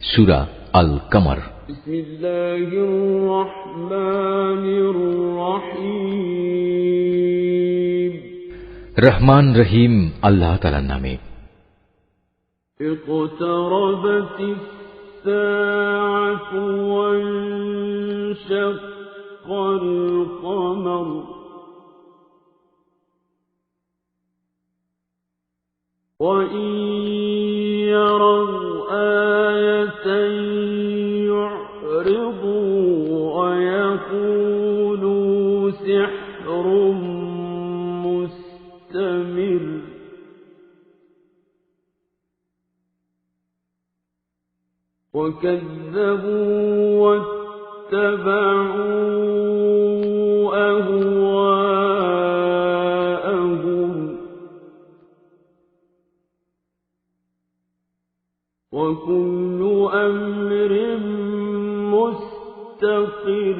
সূরা আল কমর। বিসমিল্লাহির রহমানির রহিম। রহমান রহিম আল্লাহ তাআলার নামে। ইকতারাবাতিস সাআতু ওয়ানশাক্কাল কমর। وَإِن يَرَوْا آيَةً يُعْرِضُوا وَيَقُولُوا سِحْرٌ مُسْتَمِرٌّ وَكَذَّبُوا وَاتَّبَعُوا أَهْوَاءَهُمْ وَكُلُّ أَمْرٍ مُسْتَقِرٌّ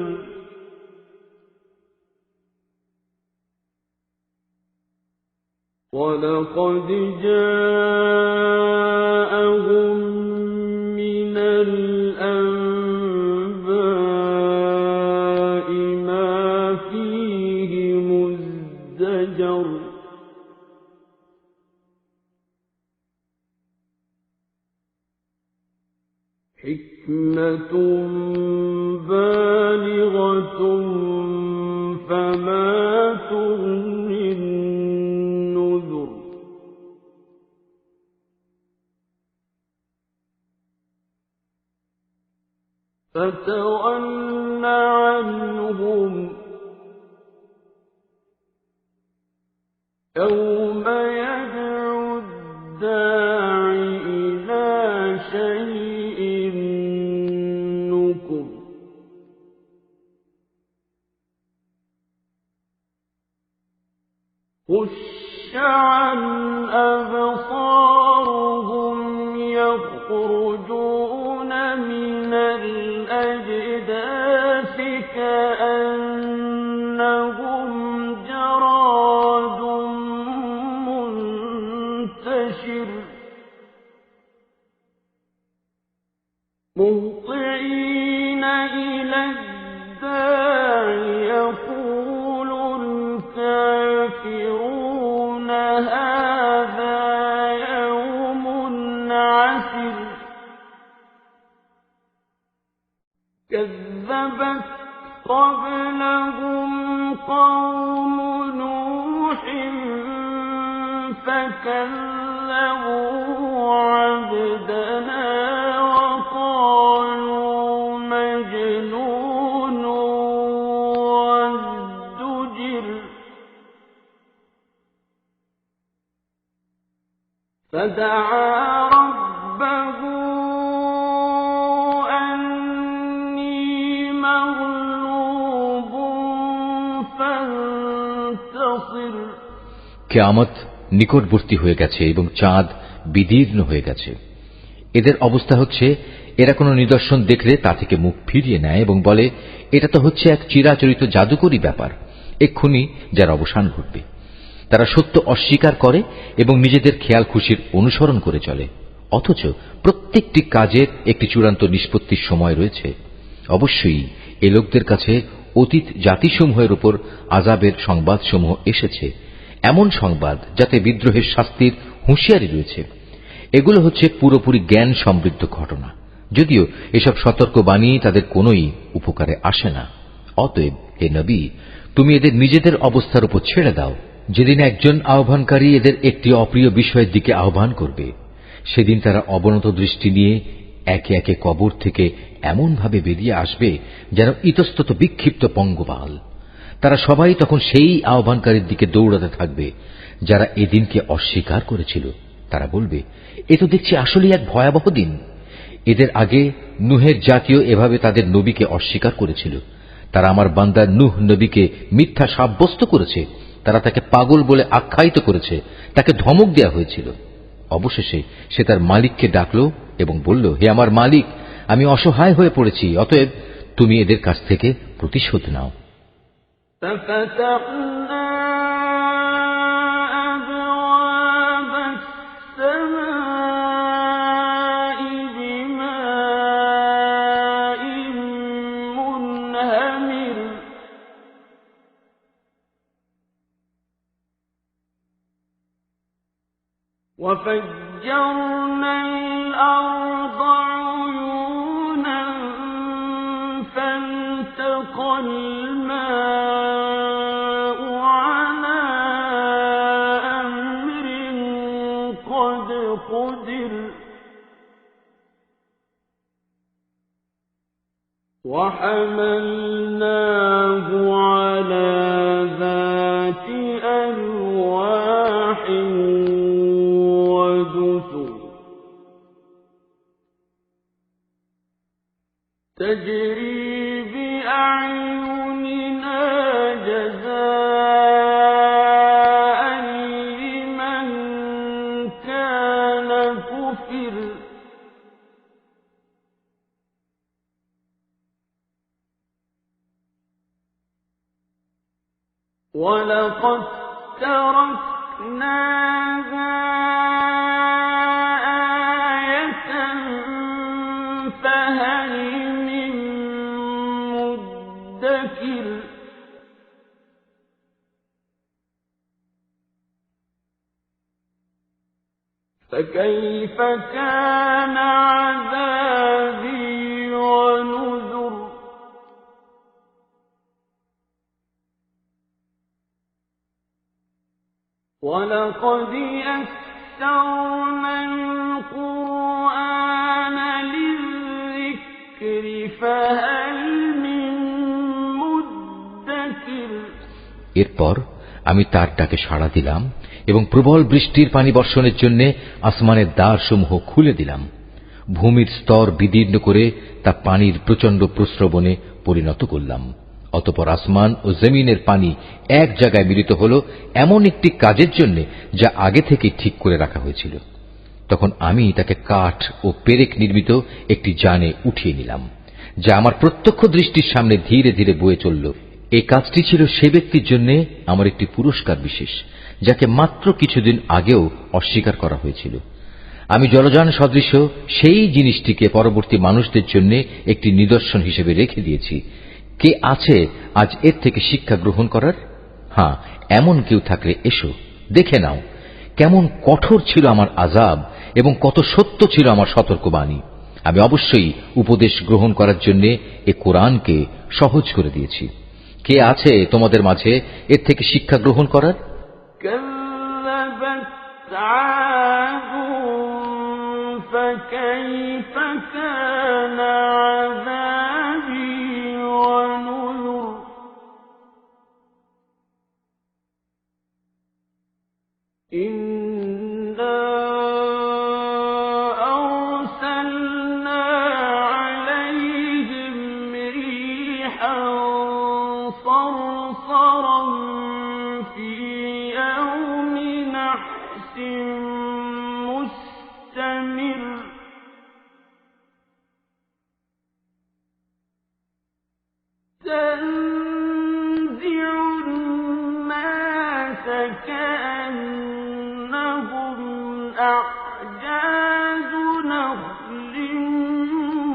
وَلَقَدْ جَاءَهُم مِّنَ الْأَنبَاءِ مَا فِيهِ مُزْدَجَرٌ حِكْمَةٌ بَالِغَةٌ فَمَا تُغْنِ النُّذُرُ فَتَوَلَّ عَنْهُمْ يَوْمَ يَدْعُ الدَّاعِ إِلَى شَيْءٍ نُّكُرٍ خُشَّ عَنْ أَبْصَارِهِمْ يَخْرُجُونَ مِنَ الْأَجْدَاثِ كَأَنَّهُمْ جَرَادٌ مُّنتَشِرٌ مُهْطِعِينَ إِلَى الدَّاعِ يَقُولُ الْكَافِرُونَ هَٰذَا يَوْمٌ عَسِرٌ كَذَّبَتْ قَبْلَهُمْ قَوْمُ نُوحٍ فَكَذَّبُوا عَبْدَنَا وَقَالُوا مَجْنُونٌ وَازْدُجِرَ فَدَعَا رَبَّهُ أَنِّي مَغْلُوبٌ فَانتَصِرْ। কিয়ামত নিকটবর্তী হয়ে গেছে এবং চাঁদ বিদীর্ণ হয়ে গেছে। এদের অবস্থা হচ্ছে, এরা কোনো নিদর্শন দেখলে তা থেকে মুখ ফিরিয়ে নেয় এবং বলে, এটা তো হচ্ছে এক চিরাচরিত জাদুকরী ব্যাপার, এক্ষুনি যার অবসান ঘটবে। তারা সত্য অস্বীকার করে এবং নিজেদের খেয়াল খুশির অনুসরণ করে চলে। অথচ প্রত্যেকটি কাজের একটি চূড়ান্ত নিষ্পত্তির সময় রয়েছে। অবশ্যই এ লোকদের কাছে অতীত জাতিসমূহের উপর আযাবের সংবাদসমূহ এসেছে, এমন সংবাদ যাতে বিদ্রোহের শাস্তির হুঁশিয়ারি রয়েছে। এগুলো হচ্ছে পুরোপুরি জ্ঞান সমৃদ্ধ ঘটনা, যদিও এসব সতর্কবাণী তাদের কোনোই উপকারে আসে না। অতএব হে নবী, তুমি এদের নিজেদের অবস্থার উপর ছেড়ে দাও। যেদিন একজন আহ্বানকারী এদের একটি অপ্রিয় বিষয়ের দিকে আহ্বান করবে, সেদিন তারা অবনত দৃষ্টি নিয়ে একে একে কবর থেকে এমনভাবে বেরিয়ে আসবে যেন ইতস্তত বিক্ষিপ্ত পঙ্গপাল। তারা সবাই তখন সেই আহ্বানকারীর দিকে দৌড়াতে থাকবে যারা এদিনকে অস্বীকার করেছিল। তারা বলবে, এ তো দেখছি আসলেই এক ভয়াবহ দিন। এদের আগে নূহের জাতীয় এভাবে তাদের নবীকে অস্বীকার করেছিল। তারা আমার বান্দা নূহ নবীকে মিথ্যা সাব্যস্ত করেছে, তারা তাকে পাগল বলে আখ্যায়িত করেছে, তাকে ধমক দেয়া হয়েছিল। অবশেষে সে তার মালিককে ডাকল এবং বলল, হে আমার মালিক, আমি অসহায় হয়ে পড়েছি, অতএব তুমি এদের কাছ থেকে প্রতিশোধ নাও। ففتحنا أبواب السماء بماء وفجرنا الأرض عيونا فالتقى الماء على أمر قد قدر وحملناه على ذات ألواح ودسر تجري بأعيننا جزاء لمن كان كفر ولقد تركناها آية فهل من مدكر فكيف كان عذابي ونذر ولقد يسرنا القرآن للذكر فهل من مدكر এরপর আমি তার ডাকে সাড়া দিলাম এবং প্রবল বৃষ্টির পানি বর্ষণের জন্য আসমানের দ্বারসমূহ খুলে দিলাম। ভূমির স্তর বিদীর্ণ করে তা পানির প্রচণ্ড প্রস্রবণে পরিণত করলাম। অতঃপর আসমান ও জমিনের পানি এক জায়গায় মিলিত হল এমন একটি কাজের জন্য যা আগে থেকে ঠিক করে রাখা হয়েছিল। তখন আমি তাকে কাঠ ও পেরেক নির্মিত একটি যানে উঠিয়ে নিলাম, যা আমার প্রত্যক্ষ দৃষ্টির সামনে ধীরে ধীরে বয়ে চলল। এই কাজটি ছিল সে ব্যক্তির জন্য আমার একটি পুরস্কার বিশেষ, যাকে মাত্র কিছুদিন আগেও অস্বীকার করা হয়েছিল। আমি জলযান সদৃশ সেই জিনিসটিকে পরবর্তী মানুষদের জন্য একটি নিদর্শন হিসেবে রেখে দিয়েছি। কে আছে আজ এর থেকে শিক্ষা গ্রহণ করার? হ্যাঁ, এমন কেউ থাকলে এসো, দেখে নাও কেমন কঠোর ছিল আমার আযাব এবং কত সত্য ছিল আমার সতর্কবাণী। আমি অবশ্যই উপদেশ গ্রহণ করার জন্য এ কোরআনকে সহজ করে দিয়েছি। কে আছে তোমাদের মাঝে এর থেকে শিক্ষা গ্রহণ করার? كذبت عاد فكيف كان عذابي ونذر إنا أرسلنا عليهم ريحا صرصرا في يوم نحس مستمر تنزع الناس كأنهم أعجاز نخل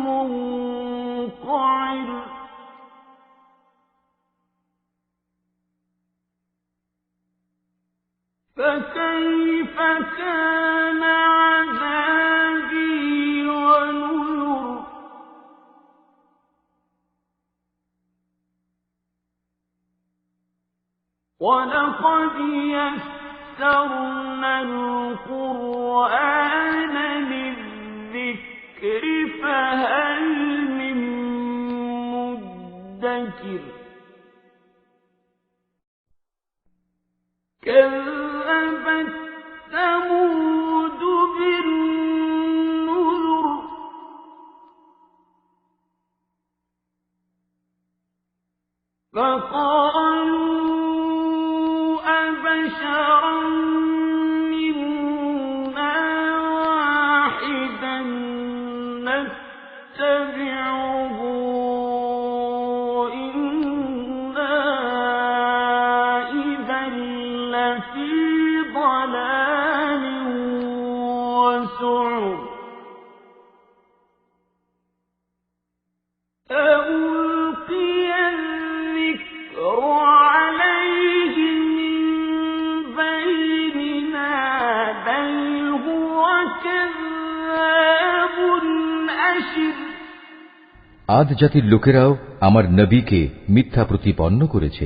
منقعر فكيف كان عذابي ونذر ولقد يسرنا القرآن للذكر فهل من مدكر كذبت ثمود بالنذر فقالوا أبشرا منا واحدا نتبعه إنا إذا لفي ضلال وسعر ألقي الذكر عليه من بيننا بل هو الأشر আদ জাতির লোকেরাও আমার নবীকে মিথ্যা প্রতিপন্ন করেছে।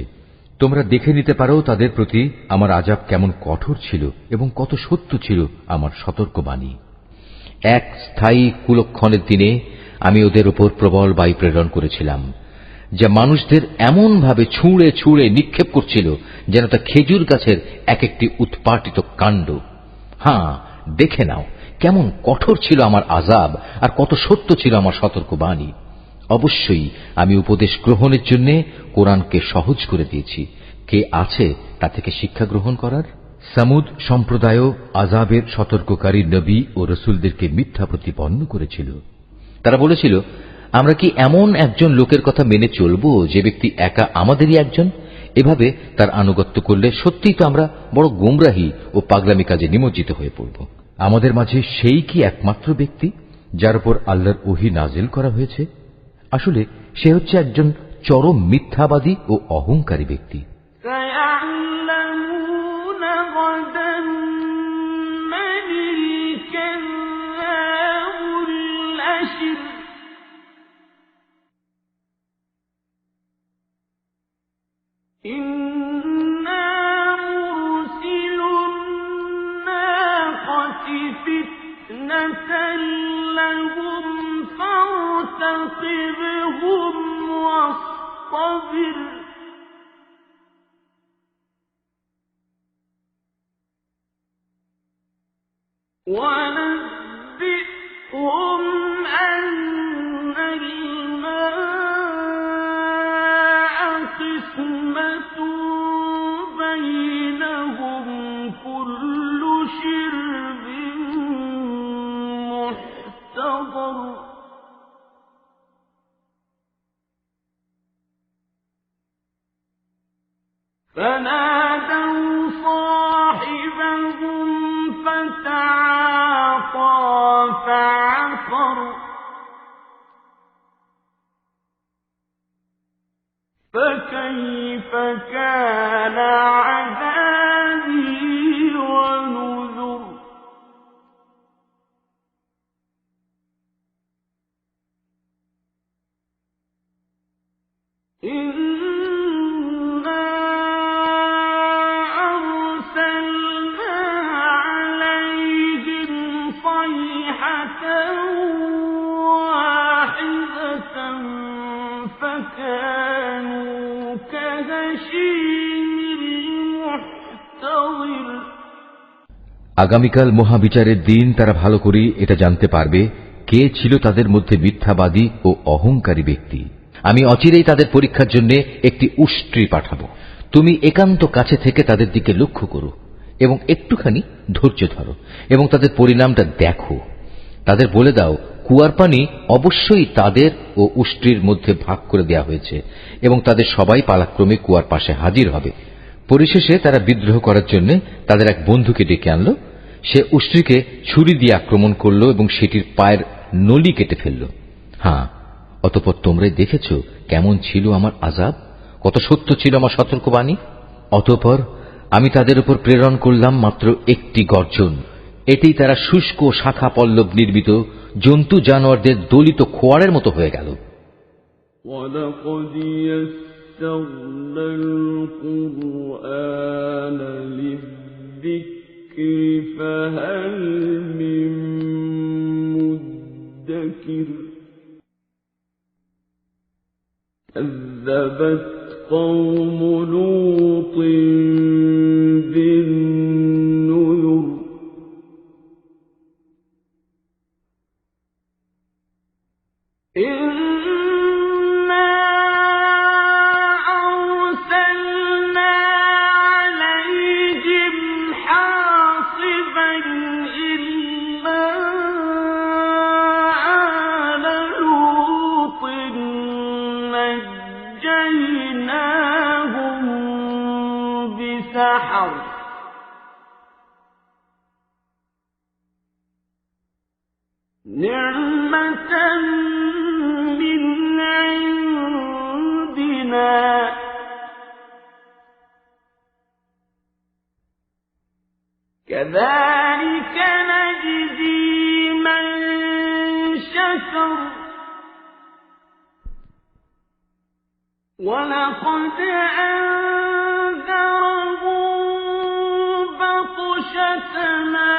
তোমরা দেখে নিতে পারো তাদের প্রতি আমার আযাব কেমন কঠোর ছিল এবং কত সত্য ছিল আমার সতর্কবাণী। এক স্থায়ী কুলক্ষণের দিনে আমি ওদের উপর প্রবল বায়ু প্রেরণ করেছিলাম, যা মানুষদের এমন ভাবে ছুঁড়ে ছুঁড়ে নিক্ষেপ করছিল যেন তা খেজুর গাছের এক একটি উৎপাটিত কাণ্ড। হ্যাঁ, দেখে নাও কেমন কঠোর ছিল আমার আযাব আর কত সত্য ছিল আমার সতর্কবাণী। অবশ্যই আমি উপদেশ গ্রহণের জন্য কোরআনকে সহজ করে দিয়েছি। কে আছে তা থেকে শিক্ষা গ্রহণ করার? সামুদ সম্প্রদায়ও আযাবের সতর্ককারী নবী ও রসুলদেরকে মিথ্যা প্রতিপন্ন করেছিল। তারা বলেছিল, আমরা কি এমন একজন লোকের কথা মেনে চলব যে ব্যক্তি একা আমাদেরই একজন? এভাবে তার আনুগত্য করলে সত্যিই তো আমরা বড় গোমরাহি ও পাগলামি কাজে নিমজ্জিত হয়ে পড়ব। আমাদের মাঝে সেই কি একমাত্র ব্যক্তি যার উপর আল্লাহর ওহী নাজিল করা হয়েছে? আসলে সে হচ্ছে একজন চরম মিথ্যাবাদী ও অহংকারী ব্যক্তি। سيعلمون غدا من الكذاب الأشر إنا مرسل الناقة فتنة لهم فارتقبهم واصطبر ونبئهم أن الماء قسمة بينهم كل شرب محتضر فنادوا صاحبهم فتعاطى فعقر فكيف كان عذابي ونذر আগামীকাল মহাবিচারের দিন তারা ভালো করে এটা জানতে পারবে কে ছিল তাদের মধ্যে মিথ্যাবাদী ও অহংকারী ব্যক্তি। আমি অচিরেই তাদের পরীক্ষার জন্য একটি উষ্ট্রি পাঠাবো। তুমি একান্ত কাছে থেকে তাদের দিকে লক্ষ্য করো এবং একটুখানি ধৈর্য ধরো এবং তাদের পরিণামটা দেখো। তাদের বলে দাও, কুয়ার পানি অবশ্যই তাদের ও উষ্ট্রির মধ্যে ভাগ করে দেওয়া হয়েছে এবং তাদের সবাই পালাক্রমে কুয়ার পাশে হাজির হবে। পরিশেষে তারা বিদ্রোহ করার জন্য তাদের এক বন্ধুকে ডেকে আনল। সে উষ্ট্রিকে ছুরি দিয়ে আক্রমণ করল এবং সেটির পায়ের নলি কেটে ফেলল। হ্যাঁ, অতঃপর তোমরাই দেখেছ কেমন ছিল আমার আযাব, কত সত্য ছিল আমার সতর্কবাণী। অতঃপর আমি তাদের উপর প্রেরণ করলাম মাত্র একটি গর্জন। এতেই তারা শুষ্ক শাখা পল্লব নির্মিত জন্তু জানোয়ারদের দলিত খোয়ারের মতো হয়ে গেল। وَلَقَدْ يَسَّرْنَا الْقُرْآنَ لِلذِّكْرِ فَهَلْ مِن مُّدَّكِرٍ كَذَّبَتْ قَوْمُ لُوطٍ بِالنُّذُرِ نعمة من عندنا كذلك نجزي من شكر سَقَرَ وَلَقَدْ أَنذَرَهُم بَطْشَتَنَا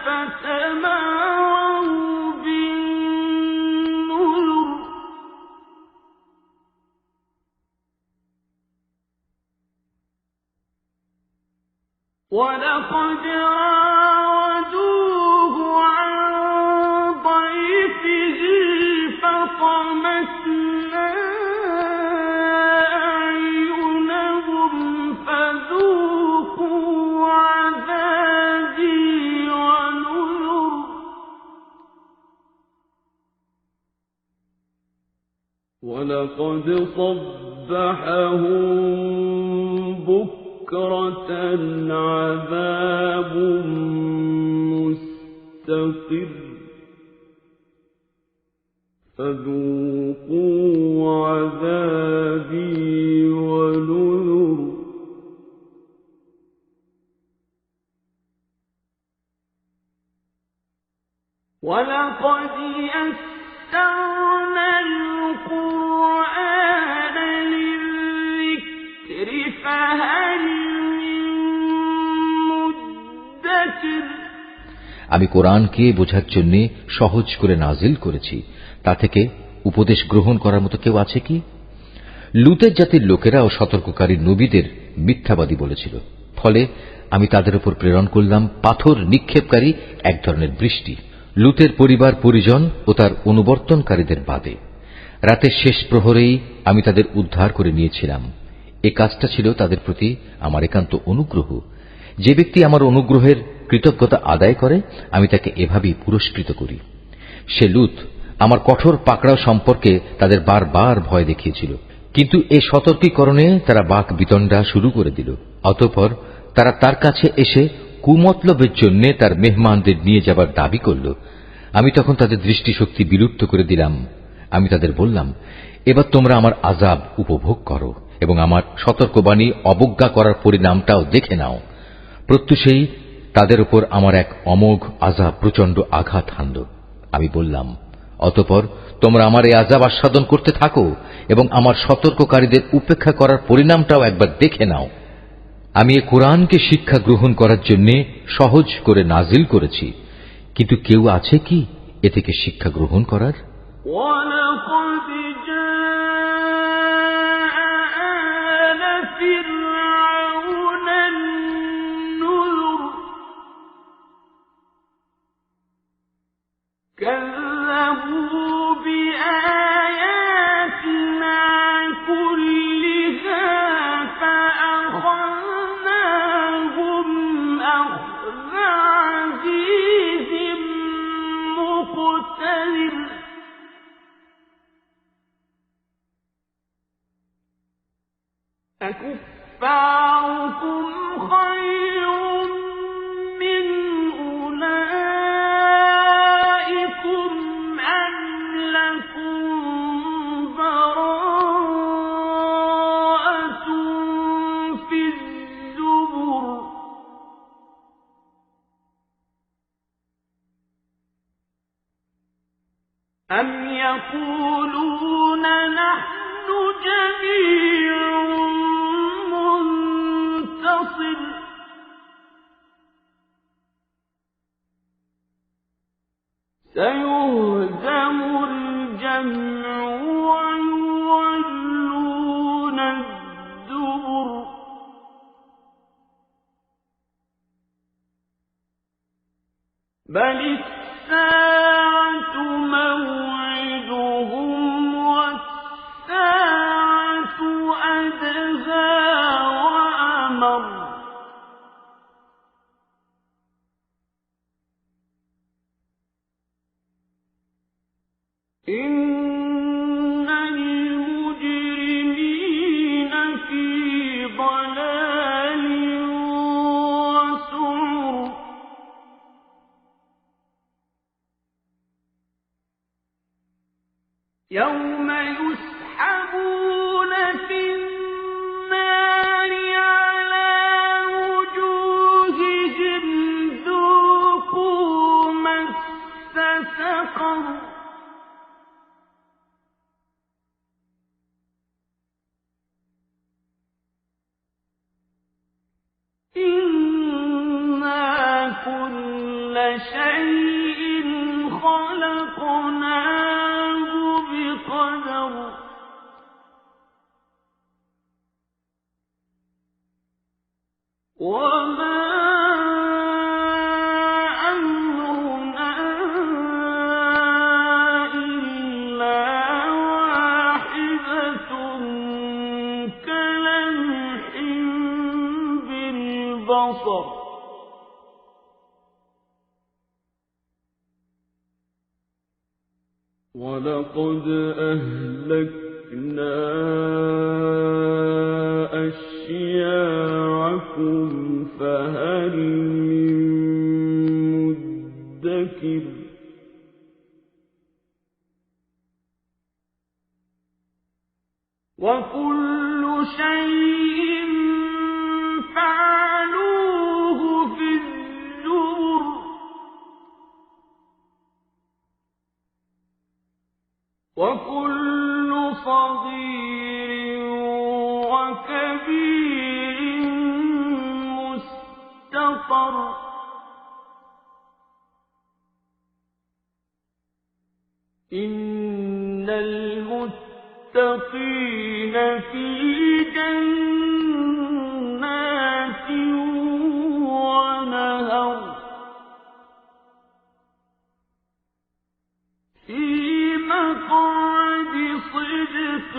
فَتَمَارَوْا بِالنُّذُرِ وَلَقَدْ رَاوَدُوهُ عَن ضَيْفِهِ فَطَمَسْنَا أَعْيُنَهُمْ فَذُوقُوا عَذَابِي وَنُذُرِ وَلَقَدْ صَبَّحَهُم بُكْرَةً عَذَابٌ مُسْتَقِرٌّ فَذُوقُوا عَذَابِي وَنُذُرِ وَلَقَدْ يَسَّرْنَا الْقُرْآنَ لِلذِّكْرِ فَهَلْ مِن مُّدَّكِرٍ আমি কোরআনকে বোঝার জন্য সহজ করে নাজিল করেছি, তা থেকে উপদেশ গ্রহণ করার মতো কেউ আছে কি? লুতের জাতির লোকেরাও সতর্ককারী নবীদের মিথ্যাবাদী বলেছিল। ফলে আমি তাদের উপর প্রেরণ করলাম পাথর নিক্ষেপকারী এক ধরনের বৃষ্টি, লুতের পরিবার পরিজন ও তার অনুবর্তনকারীদের বাদে। রাতের শেষ প্রহরেই আমি তাদের উদ্ধার করে নিয়েছিলাম। এ কাজটা ছিল তাদের প্রতি আমার একান্ত অনুগ্রহ। যে ব্যক্তি আমার অনুগ্রহের কৃতজ্ঞতা আদায় করে, আমি তাকে এভাবেই পুরস্কৃত করি। সে লুত আমার কঠোর পাকড়াও সম্পর্কে তাদের বারবার ভয় দেখিয়েছিল, কিন্তু এ সতর্কীকরণে তারা বাক বিতণ্ডা শুরু করে দিল। অতঃপর তারা তার কাছে এসে কুমতলবের জন্য তার মেহমানদের নিয়ে যাবার দাবি করল। আমি তখন তাদের দৃষ্টিশক্তি বিলুপ্ত করে দিলাম। আমি তাদের বললাম, এবার তোমরা আমার আযাব উপভোগ করো এবং আমার সতর্কবাণী অবজ্ঞা করার পরিণামটাও দেখে নাও। প্রত্যুষেই তাদের উপর আমার এক অমোঘ আযাব প্রচণ্ড আঘাত হানল। আমি বললাম, অতঃপর তোমরা আমার এই আযাব আস্বাদন করতে থাকো এবং আমার সতর্ককারীদের উপেক্ষা করার পরিণামটাও একবার দেখে নাও। আমি এ কোরআনকে শিক্ষা গ্রহণ করার জন্য সহজ করে নাজিল করেছি, কিন্তু কেউ আছে কি এ থেকে শিক্ষা গ্রহণ করার? وَلَقَدْ جَاءَ آلَ فِرْعَوْنَ النُّذُرُ كَذَّبُوا بِآيَاتِنَا كُلِّهَا فَأَخَذْنَاهُمْ أَخْذَ عَزِيزٍ مُّقْتَدِرٍ أَكُفَّارُكُمْ خَيْرٌ مِّنْ أُولَئِكُمْ أَمْ لَكُمْ بَرَاءَةٌ فِي الزُّبُرِ أَمْ يَقُولُونَ نَحْنُ جَمِيعٌ مُّنتَصِرٌ سَيُهْزَمُ الْجَمْعُ وَيُوَلُّونَ الدُّبُرَ بَلِ السَّاعَةُ مَوْعِدُهُمْ وَالسَّاعَةُ أَدْهَىٰ وَأَمَرُّ إِنَّ الْمُجْرِمِينَ فِي ضَلَالٍ وَسُعُرٍ يَوْمَ يُسْحَبُونَ فِي النَّارِ عَلَىٰ وُجُوهِهِمْ ذُوقُوا مَسَّ سَقَرَ وَقَرَ وَلَقَدْ أَهْلَكْنَا أَشْيَاعَكُمْ فَهَلْ مِن مُّدَّكِرٍ وَكُلُّ شَيْءٍ فَعَلُوهُ فِي الزُّبُرِ وَكُلُّ صَغِيرٍ وَكَبِيرٍ مُسْتَطَرٌ إِنَّ الْمُتَّقِينَ فِي جَنَّاتٍ وَنَهَرٍ فِي مَقْعَدِ صِدْقٍ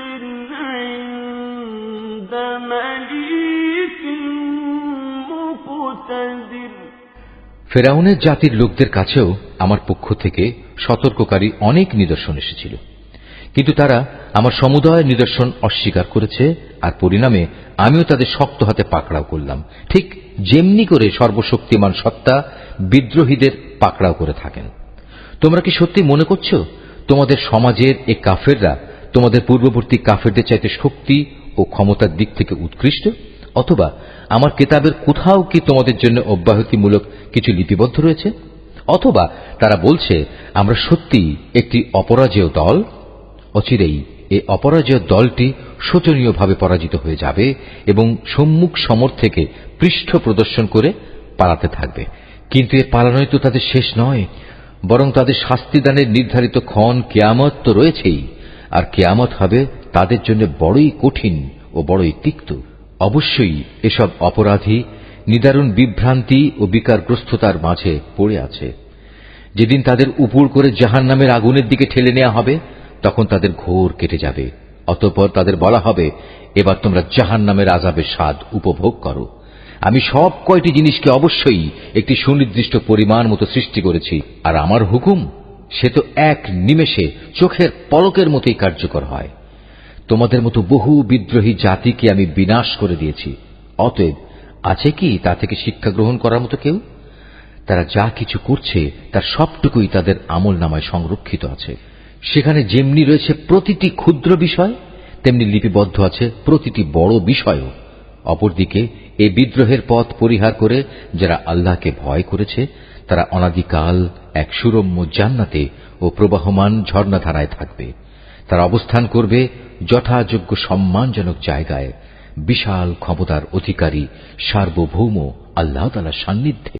عِندَ مَلِيكٍ مُقْتَدِرٍ ফেরাউনের জাতির লোকদের কাছেও আমার পক্ষ থেকে সতর্ককারী অনেক নিদর্শন এসেছিল, কিন্তু তারা আমার সমুদয় নিদর্শন অস্বীকার করেছে, আর পরিণামে আমিও তাদের শক্ত হাতে পাকড়াও করলাম, ঠিক যেমনি করে সর্বশক্তিমান সত্তা বিদ্রোহীদের পাকড়াও করে থাকেন। তোমরা কি সত্যি মনে করছো তোমাদের সমাজের এই কাফেররা তোমাদের পূর্ববর্তী কাফেরদের চাইতে শক্তি ও ক্ষমতার দিক থেকে উৎকৃষ্ট? অথবা আমার কিতাবের কোথাও কি তোমাদের জন্য অব্যাহতিমূলক কিছু লিপিবদ্ধ রয়েছে? অথবা তারা বলছে আমরা সত্যি একটি অপরাজেয় দল? অচিরেই এই অপরাজেয় দলটি শোচনীয়ভাবে পরাজিত হয়ে যাবে এবং সম্মুখ সমর থেকে পৃষ্ঠ প্রদর্শন করে পালাতে থাকবে। কিন্তু এ পালানোই তো তাদের শেষ নয়, বরং তাদের শাস্তিদানের নির্ধারিত ক্ষণ কিয়ামত তো রয়েছেই, আর কিয়ামত হবে তাদের জন্য বড়ই কঠিন ও বড়ই তিক্ত। অবশ্যই এসব অপরাধী নিদারুণ বিভ্রান্তি ও বিকারগ্রস্ততার মাঝে পড়ে আছে। যেদিন তাদের উপর করে জাহান্নামের আগুনের দিকে ঠেলে নেওয়া হবে, তখন তাদের ঘোর কেটে যাবে। অতঃপর তাদের বলা হবে, এবার তোমরা জাহান্নামের আযাবের স্বাদ উপভোগ করো। আমি সব কয়টি জিনিসকে অবশ্যই একটি সুনির্দিষ্ট পরিমাণ মতো সৃষ্টি করেছি, আর আমার হুকুম সে তো এক নিমেষে চোখের পলকের মতোই কার্যকর হয়। তোমাদের মতো বহু বিদ্রোহী জাতিকে আমি বিনাশ করে দিয়েছি। অতএব আছে কি তা থেকে শিক্ষা গ্রহণ করার মতো কেউ? তারা যা কিছু করছে তার সবটুকুই তাদের আমলনামায় সংরক্ষিত আছে। সেখানে যেমনি রয়েছে প্রতিটি ক্ষুদ্র বিষয়, তেমনি লিপিবদ্ধ আছে প্রতিটি বড় বিষয়ও। অপরদিকে এই বিদ্রোহের পথ পরিহার করে যারা আল্লাহকে ভয় করেছে, তারা অনাদিকাল এক সুরম্য জান্নাতে ও প্রবাহমান ঝর্ণাধারায় থাকবে। তারা অবস্থান করবে যথাযোগ্য সম্মানজনক জায়গায়, বিশাল ক্ষমতার অধিকারী সার্বভৌম আল্লাহ তাআলার সান্নিধ্যে।